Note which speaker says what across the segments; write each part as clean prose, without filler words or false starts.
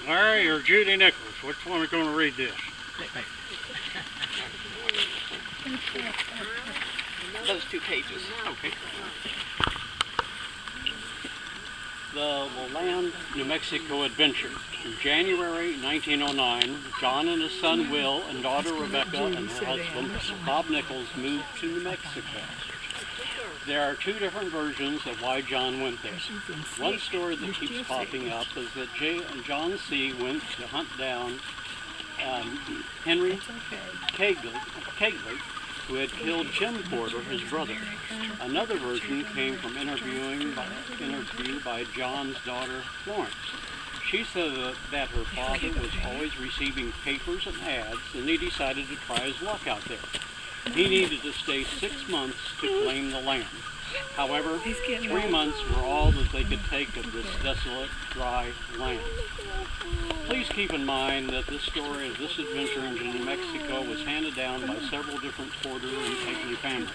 Speaker 1: Larry or Judy Nichols? Which one is going to read this?
Speaker 2: Those 2 pages.
Speaker 1: Okay. The LaLande, New Mexico Adventure. In January 1909, John and his son Will and daughter Rebecca and her husband Bob Nichols moved to New Mexico. There are 2 different versions of why John went there. One story that keeps popping up is that John C. went to hunt down Henry Kegley, who had killed Jim Porter, his brother. Another version came from interview by John's daughter, Florence. She said that her father was always receiving papers and ads, and he decided to try his luck out there. He needed to stay 6 months to claim the land. However, 3 months were all that they could take of this desolate, dry land. Please keep in mind that this story of this adventure into New Mexico was handed down by several different Porter and Kegley families.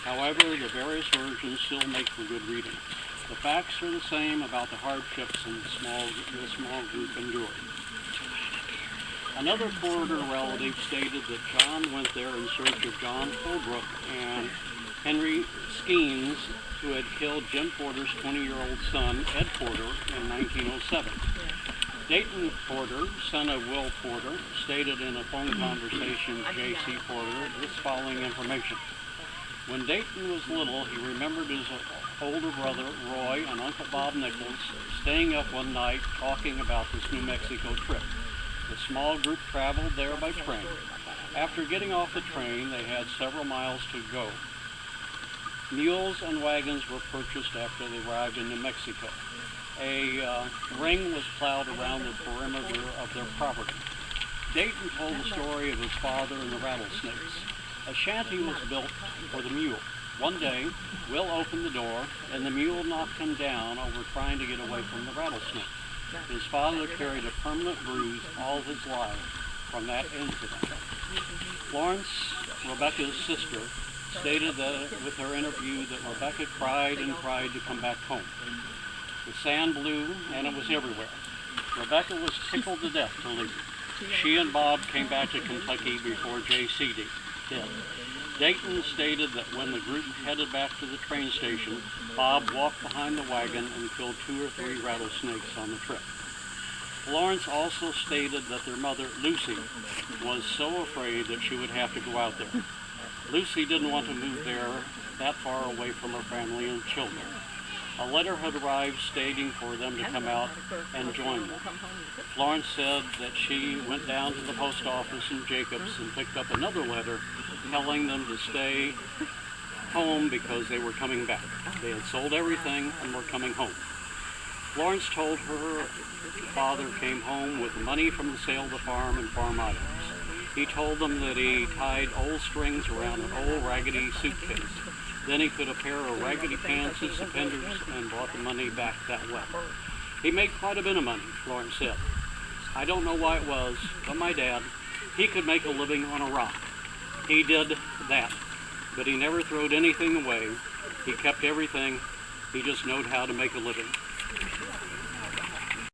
Speaker 1: However, the various versions still make for good reading. The facts are the same about the hardships the small group endured. Another Porter relative stated that John went there in search of John Holbrook and Henry Skeens, who had killed Jim Porter's 20-year-old son, Ed Porter, in 1907. Dayton Porter, son of Will Porter, stated in a phone conversation with J.C. Porter this following information. When Dayton was little, he remembered his older brother, Roy, and Uncle Bob Nichols staying up one night talking about this New Mexico trip. The small group traveled there by train. After getting off the train, they had several miles to go. Mules and wagons were purchased after they arrived in New Mexico. A ring was plowed around the perimeter of their property. Dayton told the story of his father and the rattlesnakes. A shanty was built for the mule. One day, Will opened the door, and the mule knocked him down over trying to get away from the rattlesnake. His father carried a permanent bruise all his life from that incident. Florence, Rebecca's sister, stated that with her interview that Rebecca cried and cried to come back home. The sand blew and it was everywhere. Rebecca was tickled to death to leave. She and Bob came back to Kentucky before J.C. did. Dayton stated that when the group headed back to the train station, Bob walked behind the wagon and killed 2 or 3 rattlesnakes on the trip. Florence also stated that their mother, Lucy, was so afraid that she would have to go out there. Lucy didn't want to move there that far away from her family and children. A letter had arrived stating for them to come out and join them. Florence said that she went down to the post office in Jacobs and picked up another letter telling them to stay home because they were coming back. They had sold everything and were coming home. Florence told her father came home with money from the sale of the farm and farm items. He told them that he tied old strings around an old raggedy suitcase. Then he put a pair of raggedy pants and suspenders and brought the money back that way. He made quite a bit of money, Florence said. I don't know why it was, but my dad, he could make a living on a rock. He did that, but he never throwed anything away. He kept everything. He just knowed how to make a living.